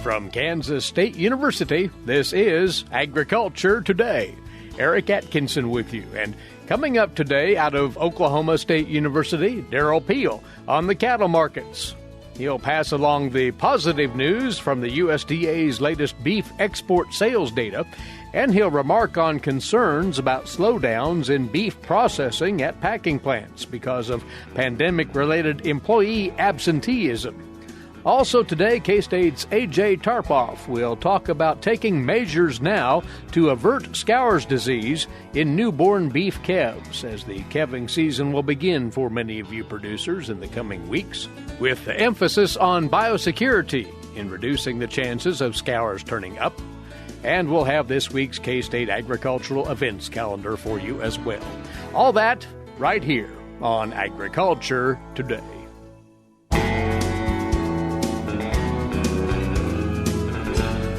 From Kansas State University, this is Agriculture Today. Eric Atkinson with you. And coming up today out of Oklahoma State University, Derrell Peel on the cattle markets. He'll pass along the positive news from the USDA's latest beef export sales data, and he'll remark on concerns about slowdowns in beef processing at packing plants because of pandemic-related employee absenteeism. Also today, K-State's A.J. Tarpoff will talk about taking measures now to avert Scours Disease in newborn beef calves, as the calving season will begin for many of you producers in the coming weeks, with the emphasis on biosecurity in reducing the chances of scours turning up. And we'll have this week's K-State agricultural events calendar for you as well. All that right here on Agriculture Today.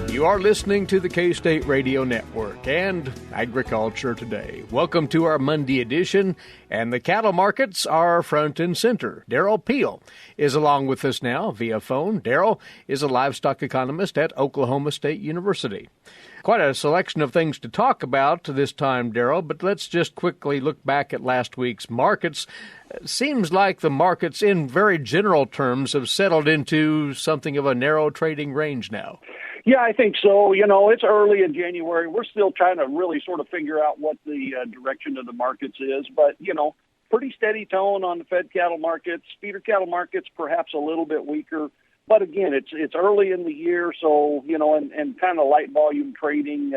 You are listening to the K-State Radio Network and Agriculture Today. Welcome to our Monday edition, and the cattle markets are front and center. Derrell Peel is along with us now via phone. Derrell is a livestock economist at Oklahoma State University. Quite a selection of things to talk about this time, Derrell, but let's just quickly look back at last week's markets. It seems like the markets, in very general terms, have settled into something of a narrow trading range now. Yeah, I think so. You know, it's early in January. We're still trying to really sort of figure out what the direction of the markets is. But, you know, pretty steady tone on the fed cattle markets. Feeder cattle markets perhaps a little bit weaker. But, again, it's early in the year, so, you know, and kind of light volume trading.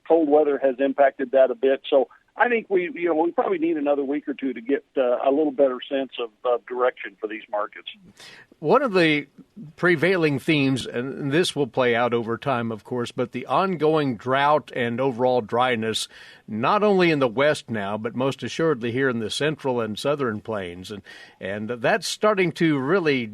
Cold weather has impacted that a bit. So I think we probably need another week or two to get a little better sense of direction for these markets. One of the prevailing themes, and this will play out over time, of course, but the ongoing drought and overall dryness, not only in the West now, but most assuredly here in the central and southern plains. And that's starting to really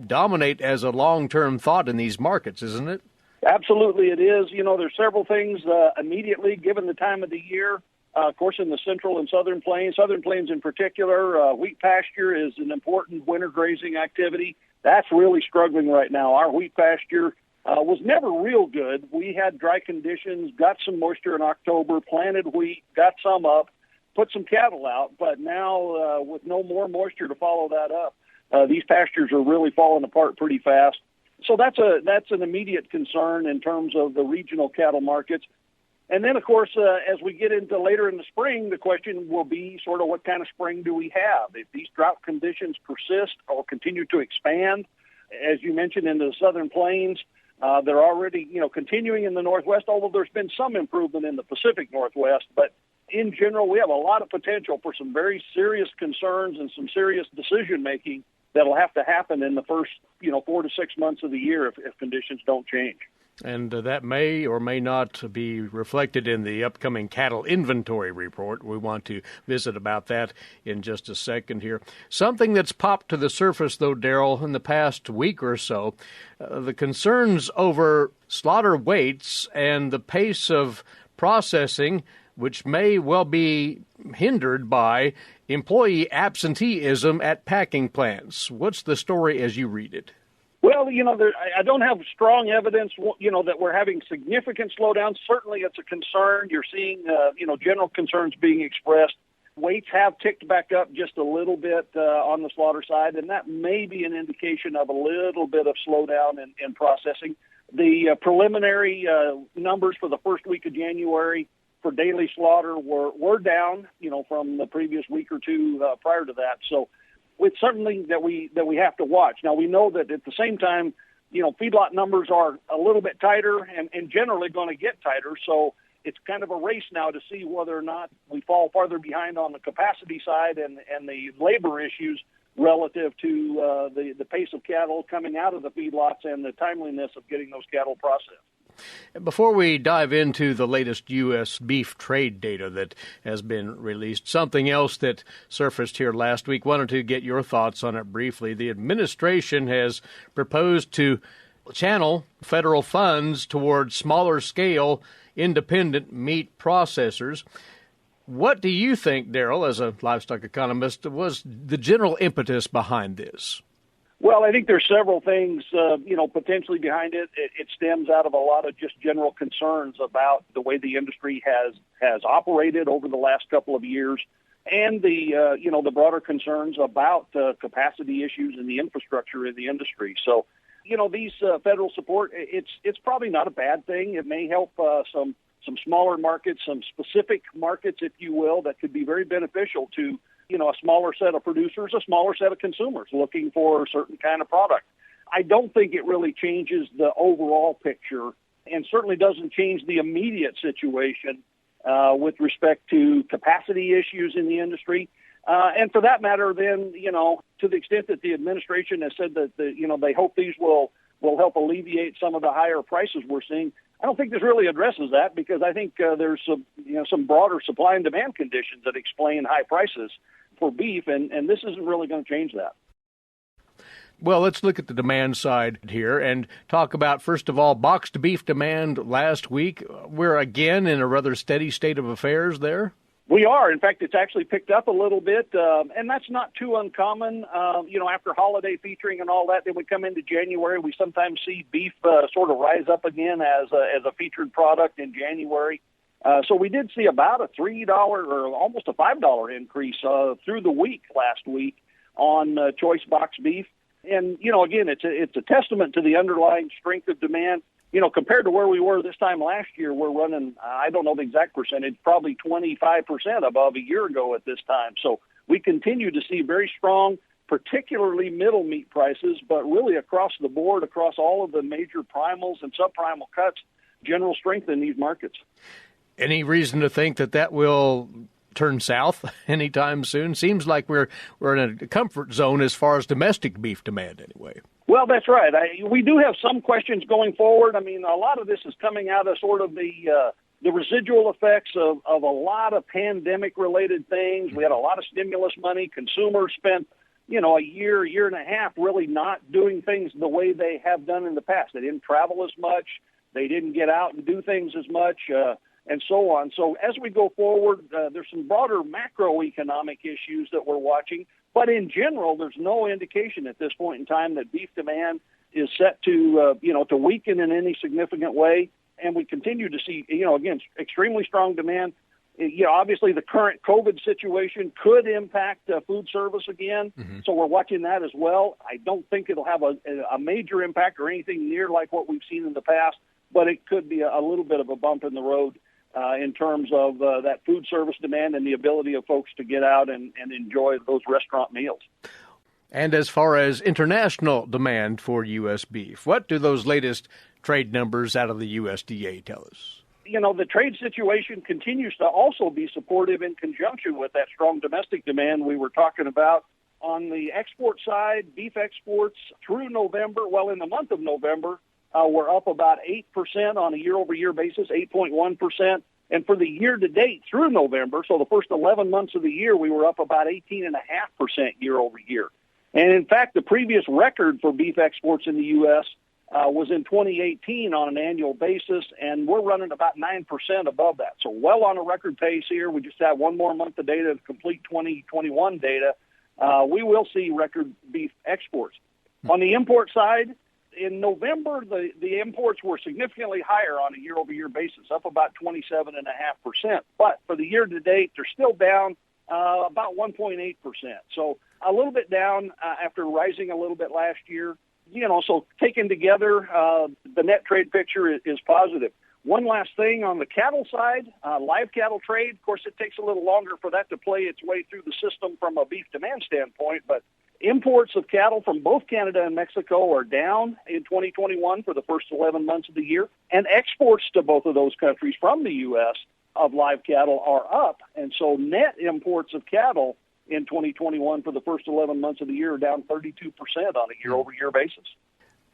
dominate as a long-term thought in these markets, isn't it? Absolutely it is. You know, there's several things immediately, given the time of the year. Of course, in the central and southern plains in particular, wheat pasture is an important winter grazing activity. That's really struggling right now. Our wheat pasture was never real good. We had dry conditions, got some moisture in October, planted wheat, got some up, put some cattle out, but now with no more moisture to follow that up, these pastures are really falling apart pretty fast. So that's an immediate concern in terms of the regional cattle markets. And then, of course, as we get into later in the spring, the question will be sort of what kind of spring do we have? If these drought conditions persist or continue to expand, as you mentioned, in the southern plains, they're already, continuing in the Northwest, although there's been some improvement in the Pacific Northwest. But in general, we have a lot of potential for some very serious concerns and some serious decision-making that'll have to happen in the first, 4 to 6 months of the year if conditions don't change. And that may or may not be reflected in the upcoming cattle inventory report. We want to visit about that in just a second here. Something that's popped to the surface, though, Derrell, in the past week or so, the concerns over slaughter weights and the pace of processing, which may well be hindered by employee absenteeism at packing plants. What's the story as you read it? Well, I don't have strong evidence, that we're having significant slowdowns. Certainly it's a concern. You're seeing, general concerns being expressed. Weights have ticked back up just a little bit on the slaughter side, and that may be an indication of a little bit of slowdown in processing. The preliminary numbers for the first week of January for daily slaughter were down, from the previous week or two prior to that. So it's something that we have to watch. Now, we know that at the same time, feedlot numbers are a little bit tighter and generally going to get tighter. So it's kind of a race now to see whether or not we fall farther behind on the capacity side and the labor issues relative to the pace of cattle coming out of the feedlots and the timeliness of getting those cattle processed. Before we dive into the latest U.S. beef trade data that has been released, something else that surfaced here last week, wanted to get your thoughts on it briefly. The administration has proposed to channel federal funds towards smaller-scale independent meat processors. What do you think, Derrell, as a livestock economist, was the general impetus behind this? Well, I think there's several things, potentially behind it. It stems out of a lot of just general concerns about the way the industry has operated over the last couple of years, and the broader concerns about capacity issues and the infrastructure in the industry. So, these federal support, it's probably not a bad thing. It may help some smaller markets, some specific markets, if you will, that could be very beneficial to a smaller set of producers, a smaller set of consumers looking for a certain kind of product. I don't think it really changes the overall picture, and certainly doesn't change the immediate situation with respect to capacity issues in the industry. And for that matter, then, to the extent that the administration has said that, they hope these will help alleviate some of the higher prices we're seeing, I don't think this really addresses that, because I think there's some broader supply and demand conditions that explain high prices for beef, and this isn't really going to change that. Well, let's look at the demand side here and talk about, first of all, boxed beef demand last week. We're again in a rather steady state of affairs there. We are. In fact, it's actually picked up a little bit, and that's not too uncommon. After holiday featuring and all that, then we come into January, we sometimes see beef sort of rise up again as a featured product in January. So we did see about a $3 or almost a $5 increase through the week last week on choice box beef. And, again, it's a testament to the underlying strength of demand. Compared to where we were this time last year, we're running, I don't know the exact percentage, probably 25% above a year ago at this time. So we continue to see very strong, particularly middle meat prices, but really across the board, across all of the major primals and subprimal cuts, general strength in these markets. Any reason to think that will turn south anytime soon? Seems like we're in a comfort zone as far as domestic beef demand anyway. Well, that's right. We do have some questions going forward. I mean, a lot of this is coming out of sort of the residual effects of a lot of pandemic-related things. We had a lot of stimulus money. Consumers spent, a year and a half really not doing things the way they have done in the past. They didn't travel as much. They didn't get out and do things as much. And so on. So as we go forward, there's some broader macroeconomic issues that we're watching. But in general, there's no indication at this point in time that beef demand is set to weaken in any significant way. And we continue to see, again, extremely strong demand. Obviously the current COVID situation could impact food service again. Mm-hmm. So we're watching that as well. I don't think it'll have a major impact or anything near like what we've seen in the past, but it could be a little bit of a bump in the road in terms of that food service demand and the ability of folks to get out and enjoy those restaurant meals. And as far as international demand for U.S. beef, what do those latest trade numbers out of the USDA tell us? The trade situation continues to also be supportive in conjunction with that strong domestic demand we were talking about. On the export side, beef exports through November, in the month of November, we're up about 8% on a year-over-year basis, 8.1%. And for the year-to-date through November, so the first 11 months of the year, we were up about 18.5% year-over-year. And in fact, the previous record for beef exports in the U.S. Was in 2018 on an annual basis, and we're running about 9% above that. So well on a record pace here. We just have one more month of data to complete 2021 data. We will see record beef exports. On the import side, in November, the imports were significantly higher on a year-over-year basis, up about 27.5%. But for the year-to-date, they're still down about 1.8%. So a little bit down after rising a little bit last year. So taken together, the net trade picture is positive. One last thing on the cattle side, live cattle trade, of course, it takes a little longer for that to play its way through the system from a beef demand standpoint, but imports of cattle from both Canada and Mexico are down in 2021 for the first 11 months of the year, and exports to both of those countries from the U.S. of live cattle are up, and so net imports of cattle in 2021 for the first 11 months of the year are down 32% on a year-over-year basis.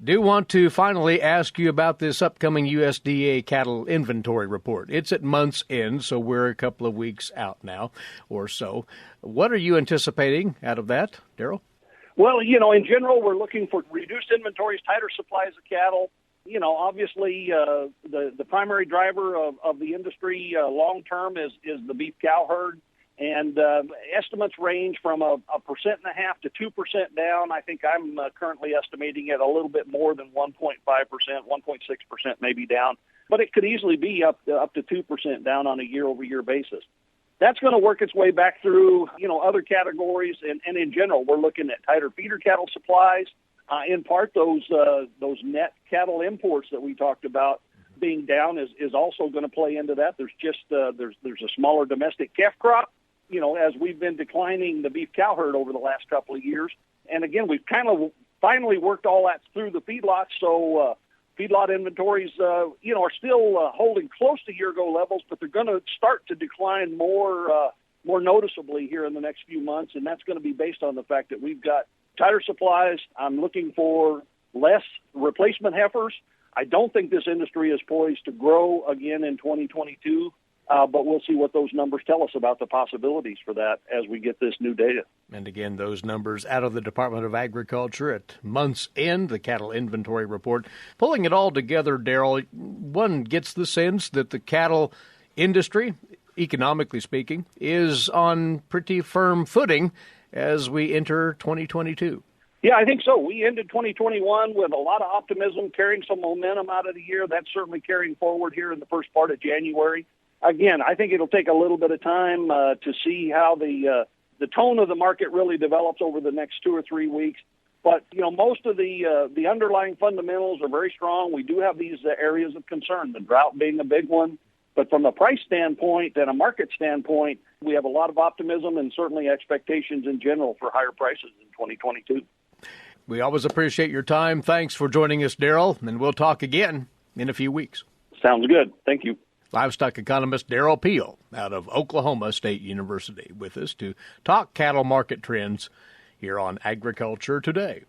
Do want to finally ask you about this upcoming USDA cattle inventory report. It's at month's end, so we're a couple of weeks out now or so. What are you anticipating out of that, Derrell? Well, in general, we're looking for reduced inventories, tighter supplies of cattle. Obviously, the primary driver of the industry long-term is the beef cow herd. And estimates range from a 1.5% to 2% down. I think I'm currently estimating it a little bit more than 1.5%, 1.6% maybe down. But it could easily be up to 2% down on a year-over-year basis. That's going to work its way back through, other categories. And in general, we're looking at tighter feeder cattle supplies. In part, those net cattle imports that we talked about being down is also going to play into that. There's just there's a smaller domestic calf crop, as we've been declining the beef cow herd over the last couple of years. And again, we've kind of finally worked all that through the feedlots. So feedlot inventories, are still holding close to year-ago levels, but they're going to start to decline more noticeably here in the next few months. And that's going to be based on the fact that we've got tighter supplies. I'm looking for less replacement heifers. I don't think this industry is poised to grow again in 2022, but we'll see what those numbers tell us about the possibilities for that as we get this new data. And again, those numbers out of the Department of Agriculture at month's end, the cattle inventory report. Pulling it all together, Derrell, one gets the sense that the cattle industry, economically speaking, is on pretty firm footing as we enter 2022. Yeah, I think so. We ended 2021 with a lot of optimism, carrying some momentum out of the year. That's certainly carrying forward here in the first part of January. Again, I think it'll take a little bit of time to see how the tone of the market really develops over the next 2 or 3 weeks. But, most of the underlying fundamentals are very strong. We do have these areas of concern, the drought being a big one. But from a price standpoint and a market standpoint, we have a lot of optimism and certainly expectations in general for higher prices in 2022. We always appreciate your time. Thanks for joining us, Derrell, and we'll talk again in a few weeks. Sounds good. Thank you. Livestock economist Derrell Peel out of Oklahoma State University with us to talk cattle market trends here on Agriculture Today.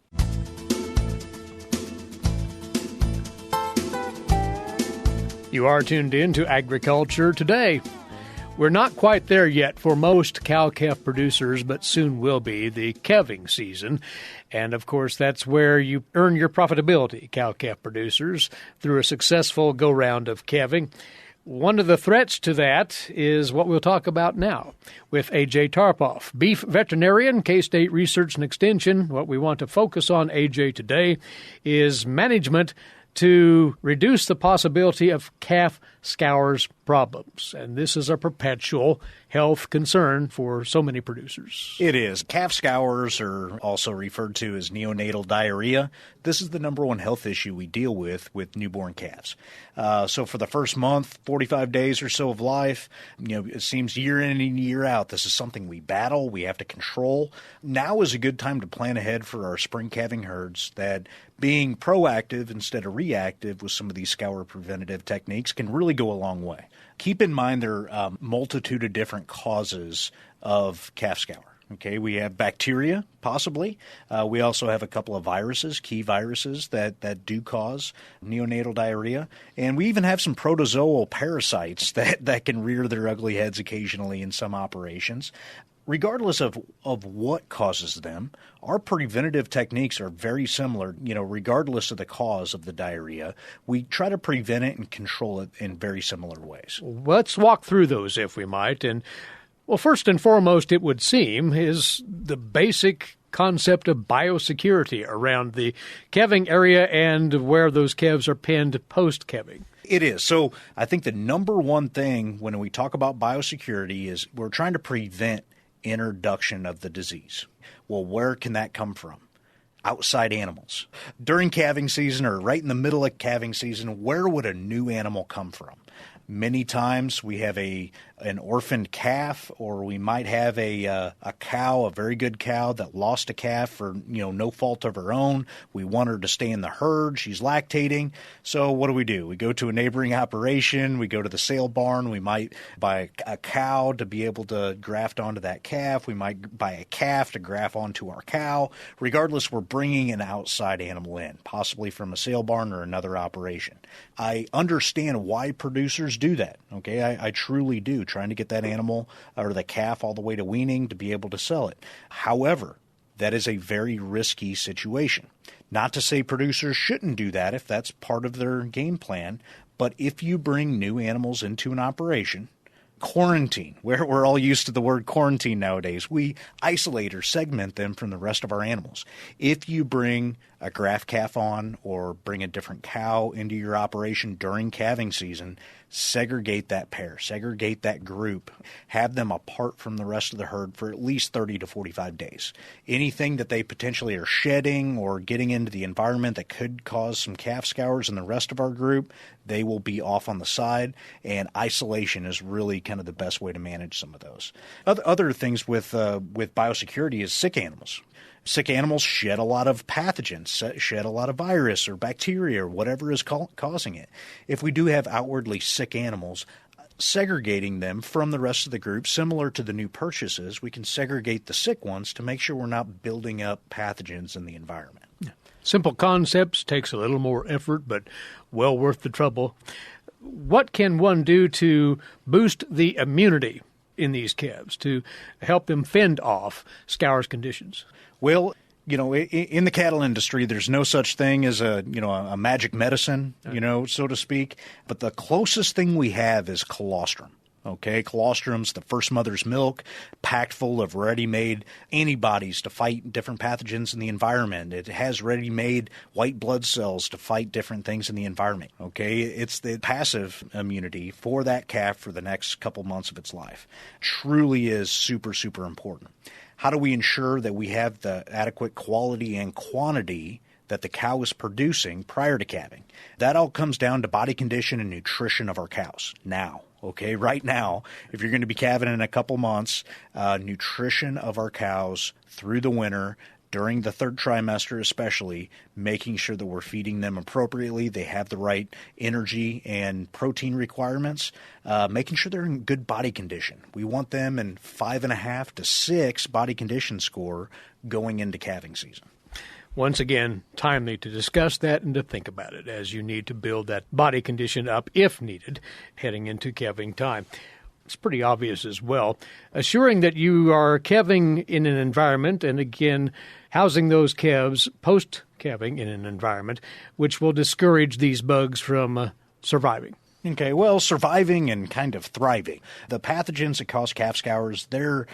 You are tuned in to Agriculture Today. We're not quite there yet for most cow-calf producers, but soon will be, the calving season. And, of course, that's where you earn your profitability, cow-calf producers, through a successful go-round of calving. One of the threats to that is what we'll talk about now with A.J. Tarpoff, beef veterinarian, K-State Research and Extension. What we want to focus on, A.J., today is management to reduce the possibility of calf scours problems. And this is a perpetual health concern for so many producers. It is. Calf scours are also referred to as neonatal diarrhea. This is the number one health issue we deal with newborn calves. So for the first month, 45 days or so of life, it seems year in and year out, this is something we battle, we have to control. Now is a good time to plan ahead for our spring calving herds, that being proactive instead of reactive with some of these scour preventative techniques can really go a long way. Keep in mind there are a multitude of different causes of calf scour. Okay, we have bacteria, possibly. We also have a couple of viruses, key viruses that do cause neonatal diarrhea. And we even have some protozoal parasites that can rear their ugly heads occasionally in some operations. Regardless of what causes them, our preventative techniques are very similar, regardless of the cause of the diarrhea. We try to prevent it and control it in very similar ways. Let's walk through those, if we might. And, well, first and foremost, it would seem, is the basic concept of biosecurity around the calving area and where those calves are penned post-calving. It is. So I think the number one thing when we talk about biosecurity is we're trying to prevent introduction of the disease. Well, where can that come from? Outside animals. During calving season or right in the middle of calving season, where would a new animal come from? Many times we have an orphaned calf, or we might have a cow, a very good cow that lost a calf for no fault of her own. We want her to stay in the herd. She's lactating. So what do? We go to a neighboring operation. We go to the sale barn. We might buy a cow to be able to graft onto that calf. We might buy a calf to graft onto our cow. Regardless, we're bringing an outside animal in, possibly from a sale barn or another operation. I understand why producers do that. Okay, I truly do, trying to get that animal or the calf all the way to weaning to be able to sell it. However, that is a very risky situation. Not to say producers shouldn't do that if that's part of their game plan, but if you bring new animals into an operation, Quarantine. We're all used to the word quarantine nowadays. We isolate or segment them from the rest of our animals. If you bring a graft calf on or bring a different cow into your operation during calving season, segregate that pair, segregate that group, have them apart from the rest of the herd for at least 30 to 45 days. Anything that they potentially are shedding or getting into the environment that could cause some calf scours in the rest of our group, they will be off on the side, and isolation is really kind of the best way to manage some of those. Other things with biosecurity is sick animals. Sick animals shed a lot of pathogens, shed a lot of virus or bacteria or whatever is causing it. If we do have outwardly sick animals, segregating them from the rest of the group, similar to the new purchases, we can segregate the sick ones to make sure we're not building up pathogens in the environment. Simple concepts, takes a little more effort, but well worth the trouble. What can one do to boost the immunity in these calves to help them fend off scours conditions? Well, in the cattle industry, there's no such thing as a magic medicine, so to speak. But the closest thing we have is colostrum. Okay, colostrum's the first mother's milk, packed full of ready-made antibodies to fight different pathogens in the environment. It has ready-made white blood cells to fight different things in the environment. Okay, it's the passive immunity for that calf for the next couple months of its life. Truly is super, super important. How do we ensure that we have the adequate quality and quantity that the cow is producing prior to calving? That all comes down to body condition and nutrition of our cows now. Okay, right now, if you're going to be calving in a couple months, nutrition of our cows through the winter, during the third trimester especially, making sure that we're feeding them appropriately, they have the right energy and protein requirements, making sure they're in good body condition. We want them in 5.5 to 6 body condition score going into calving season. Once again, timely to discuss that and to think about it as you need to build that body condition up, if needed, heading into calving time. It's pretty obvious as well. Assuring that you are calving in an environment, and again, housing those calves post-calving in an environment, which will discourage these bugs from surviving. Okay, well, surviving and kind of thriving. The pathogens that cause calf scours, they're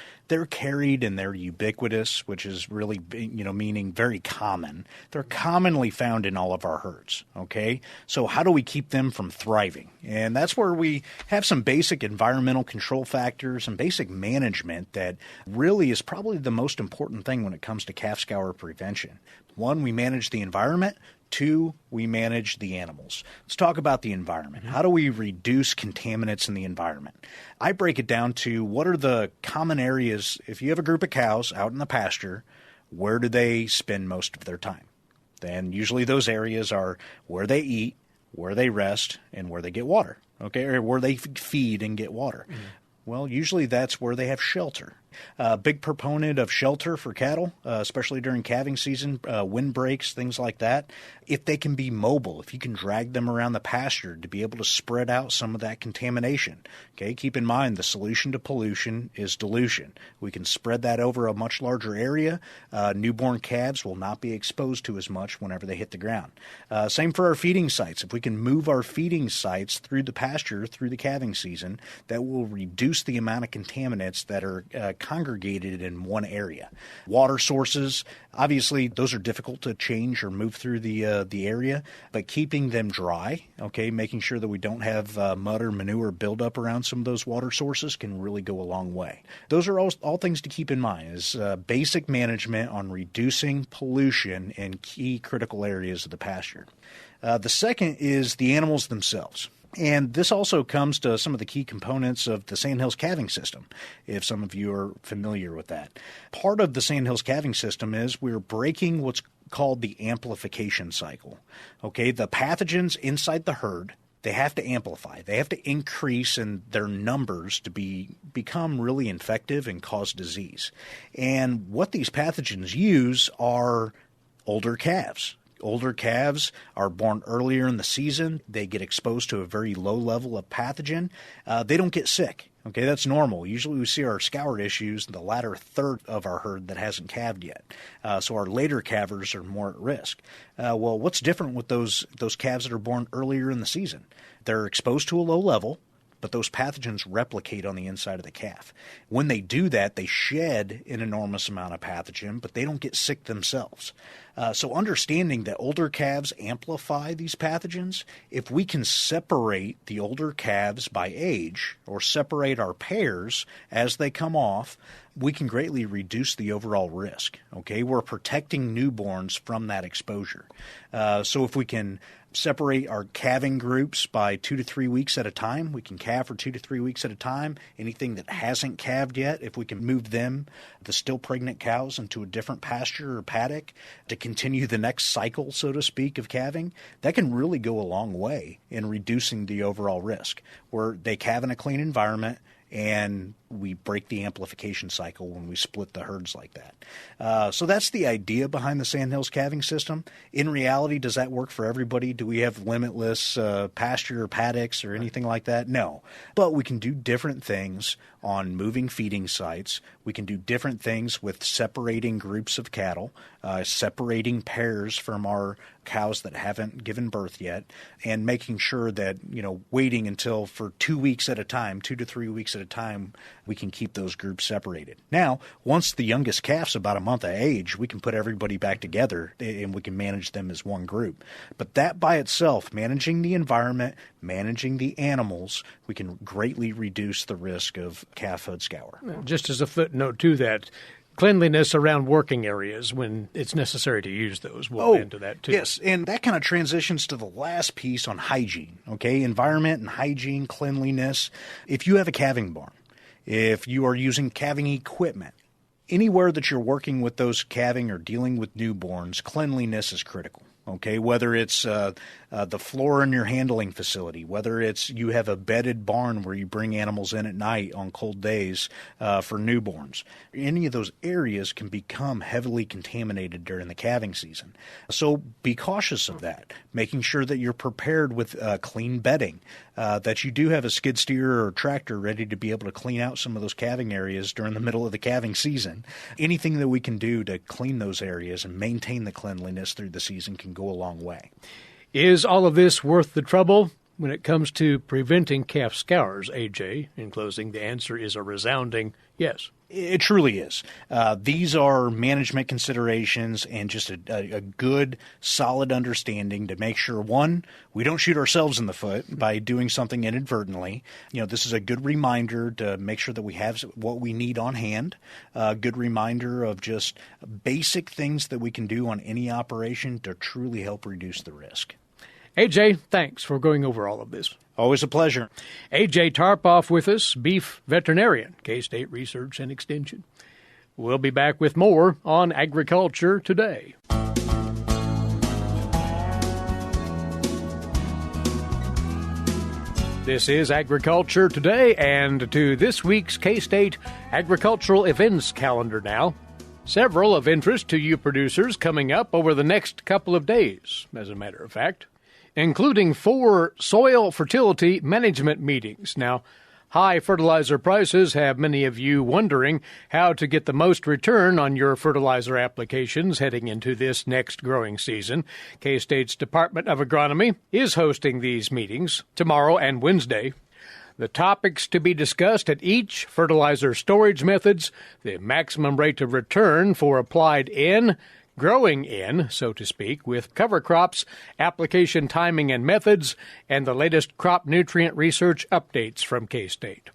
carried and they're ubiquitous, which is really, meaning very common. They're commonly found in all of our herds, okay? So how do we keep them from thriving? And that's where we have some basic environmental control factors and basic management that really is probably the most important thing when it comes to calf scour prevention. 1, we manage the environment. 2, we manage the animals. Let's talk about the environment. How do we reduce contaminants in the environment? I break it down to what are the common areas. If you have a group of cows out in the pasture, where do they spend most of their time? Then usually those areas are where they eat, where they rest, and where they get water, okay, or where they feed and get water. Well, usually that's where they have shelter. Big proponent of shelter for cattle, especially during calving season, windbreaks, things like that. If they can be mobile, if you can drag them around the pasture to be able to spread out some of that contamination. Okay, keep in mind the solution to pollution is dilution. We can spread that over a much larger area. Newborn calves will not be exposed to as much whenever they hit the ground. Same for our feeding sites. If we can move our feeding sites through the pasture through the calving season, that will reduce the amount of contaminants that are congregated in one area. Water sources, obviously, those are difficult to change or move through the area, but keeping them dry, okay, making sure that we don't have mud or manure buildup around some of those water sources can really go a long way. Those are all things to keep in mind is basic management on reducing pollution in key critical areas of the pasture. The second is the animals themselves. And this also comes to some of the key components of the Sandhills calving system, if some of you are familiar with that. Part of the Sandhills calving system is we're breaking what's called the amplification cycle. Okay, the pathogens inside the herd, they have to amplify. They have to increase in their numbers to become really infective and cause disease. And what these pathogens use are older calves. Older calves are born earlier in the season. They get exposed to a very low level of pathogen. They don't get sick. Okay, that's normal. Usually we see our scour issues in the latter third of our herd that hasn't calved yet. So our later calvers are more at risk. Well, what's different with those calves that are born earlier in the season? They're exposed to a low level. but those pathogens replicate on the inside of the calf. When they do that, they shed an enormous amount of pathogen, but they don't get sick themselves. So understanding that older calves amplify these pathogens, if we can separate the older calves by age or separate our pairs as they come off, we can greatly reduce the overall risk. Okay, we're protecting newborns from that exposure. So if we can separate our calving groups by 2 to 3 weeks at a time, we can calve for 2 to 3 weeks at a time. Anything that hasn't calved yet, if we can move them, the still pregnant cows, into a different pasture or paddock to continue the next cycle, so to speak, of calving, that can really go a long way in reducing the overall risk, where they calve in a clean environment and we break the amplification cycle when we split the herds like that. So that's the idea behind the Sandhills calving system. In reality, does that work for everybody? Do we have limitless pasture or paddocks or anything like that? No. But we can do different things on moving feeding sites. We can do different things with separating groups of cattle, separating pairs from our cows that haven't given birth yet, and making sure that, waiting until for 2 weeks at a time, 2 to 3 weeks at a time, we can keep those groups separated. Now, once the youngest calf's about a month of age, we can put everybody back together and we can manage them as one group. But that by itself, managing the environment, managing the animals, we can greatly reduce the risk of calf hood scour. Just as a footnote to that, cleanliness around working areas when it's necessary to use those. We'll get into that too. Yes, and that kind of transitions to the last piece on hygiene, okay? Environment and hygiene, cleanliness. If you have a calving barn, if you are using calving equipment, anywhere that you're working with those calving or dealing with newborns, cleanliness is critical. Okay, whether it's the floor in your handling facility, whether it's you have a bedded barn where you bring animals in at night on cold days for newborns, any of those areas can become heavily contaminated during the calving season. So be cautious of that, making sure that you're prepared with clean bedding, that you do have a skid steer or tractor ready to be able to clean out some of those calving areas during the middle of the calving season. Anything that we can do to clean those areas and maintain the cleanliness through the season can go a long way. Is all of this worth the trouble when it comes to preventing calf scours, AJ? In closing, the answer is a resounding yes. It truly is. These are management considerations and just a good, solid understanding to make sure, one, we don't shoot ourselves in the foot by doing something inadvertently. This is a good reminder to make sure that we have what we need on hand, a good reminder of just basic things that we can do on any operation to truly help reduce the risk. AJ, thanks for going over all of this. Always a pleasure. AJ Tarpoff with us, beef veterinarian, K-State Research and Extension. We'll be back with more on Agriculture Today. This is Agriculture Today, and to this week's K-State Agricultural Events calendar now. Several of interest to you producers coming up over the next couple of days, as a matter of fact, including 4 soil fertility management meetings. Now, high fertilizer prices have many of you wondering how to get the most return on your fertilizer applications heading into this next growing season. K-State's Department of Agronomy is hosting these meetings tomorrow and Wednesday. The topics to be discussed at each: fertilizer storage methods, the maximum rate of return for applied N, growing in, so to speak, with cover crops, application timing and methods, and the latest crop nutrient research updates from K-State.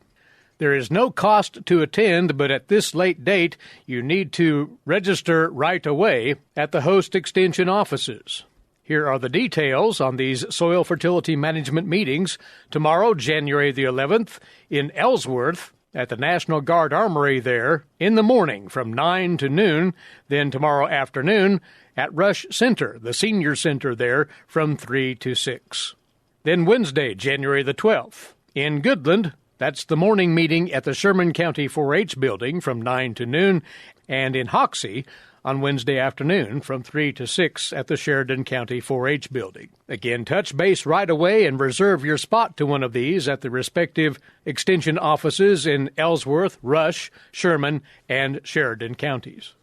There is no cost to attend, but at this late date, you need to register right away at the host extension offices. Here are the details on these soil fertility management meetings tomorrow, January the 11th, in Ellsworth, at the National Guard Armory there in the morning from 9 to noon, then tomorrow afternoon at Rush Center, the senior center there, from 3 to 6. Then Wednesday, January the 12th, in Goodland, that's the morning meeting at the Sherman County 4-H building from 9 to noon, and in Hoxie on Wednesday afternoon from 3 to 6 at the Sheridan County 4-H building. Again, touch base right away and reserve your spot to one of these at the respective extension offices in Ellsworth, Rush, Sherman, and Sheridan counties.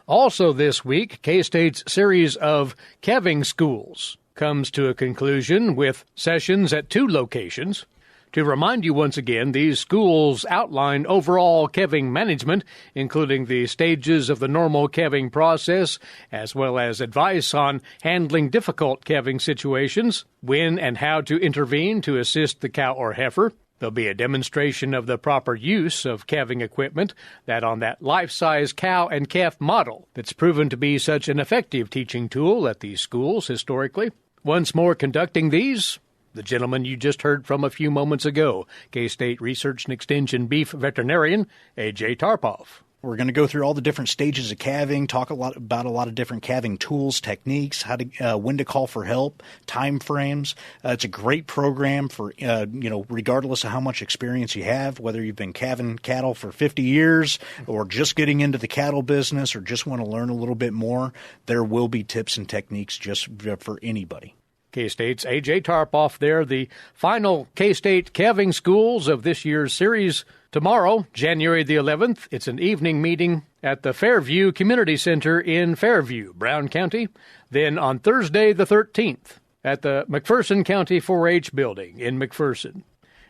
Also this week, K-State's series of calving schools comes to a conclusion with sessions at 2 locations. To remind you once again, these schools outline overall calving management, including the stages of the normal calving process, as well as advice on handling difficult calving situations, when and how to intervene to assist the cow or heifer. There'll be a demonstration of the proper use of calving equipment, that on that life-size cow and calf model that's proven to be such an effective teaching tool at these schools historically. Once more conducting these, the gentleman you just heard from a few moments ago, K-State Research and Extension beef veterinarian, A.J. Tarpoff. We're going to go through all the different stages of calving, talk about a lot of different calving tools, techniques, when to call for help, time frames. It's a great program for, regardless of how much experience you have, whether you've been calving cattle for 50 years or just getting into the cattle business or just want to learn a little bit more, there will be tips and techniques just for anybody. K-State's A.J. Tarpoff there, the final K-State calving schools of this year's series. Tomorrow, January the 11th, it's an evening meeting at the Fairview Community Center in Fairview, Brown County. Then on Thursday the 13th, at the McPherson County 4-H building in McPherson.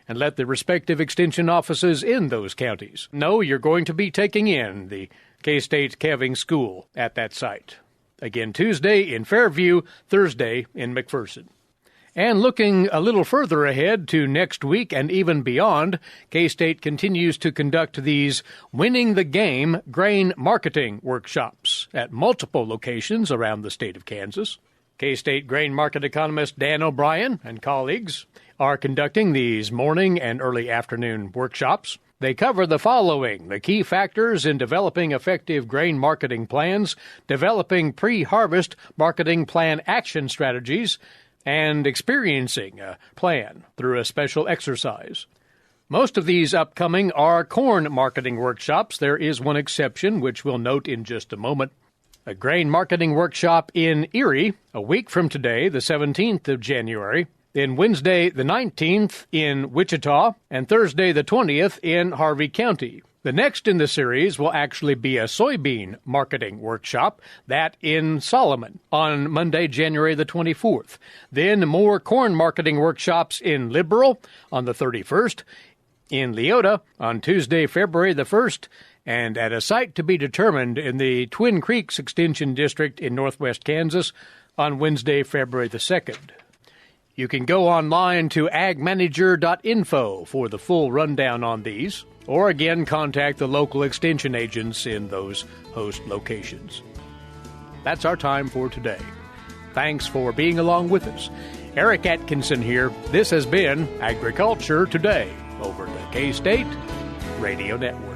And let the respective extension offices in those counties know you're going to be taking in the K-State calving school at that site. Again, Tuesday in Fairview, Thursday in McPherson. And looking a little further ahead to next week and even beyond, K-State continues to conduct these Winning the Game grain marketing workshops at multiple locations around the state of Kansas. K-State grain market economist Dan O'Brien and colleagues are conducting these morning and early afternoon workshops. They cover the following: the key factors in developing effective grain marketing plans, developing pre-harvest marketing plan action strategies, and experiencing a plan through a special exercise. Most of these upcoming are corn marketing workshops. There is one exception, which we'll note in just a moment. A grain marketing workshop in Erie, a week from today, the 17th of January. Then Wednesday the 19th in Wichita, and Thursday the 20th in Harvey County. The next in the series will actually be a soybean marketing workshop, that in Solomon, on Monday, January the 24th. Then more corn marketing workshops in Liberal on the 31st, in Leota on Tuesday, February the 1st, and at a site to be determined in the Twin Creeks Extension District in northwest Kansas on Wednesday, February the 2nd. You can go online to agmanager.info for the full rundown on these, or again contact the local extension agents in those host locations. That's our time for today. Thanks for being along with us. Eric Atkinson here. This has been Agriculture Today over the K-State Radio Network.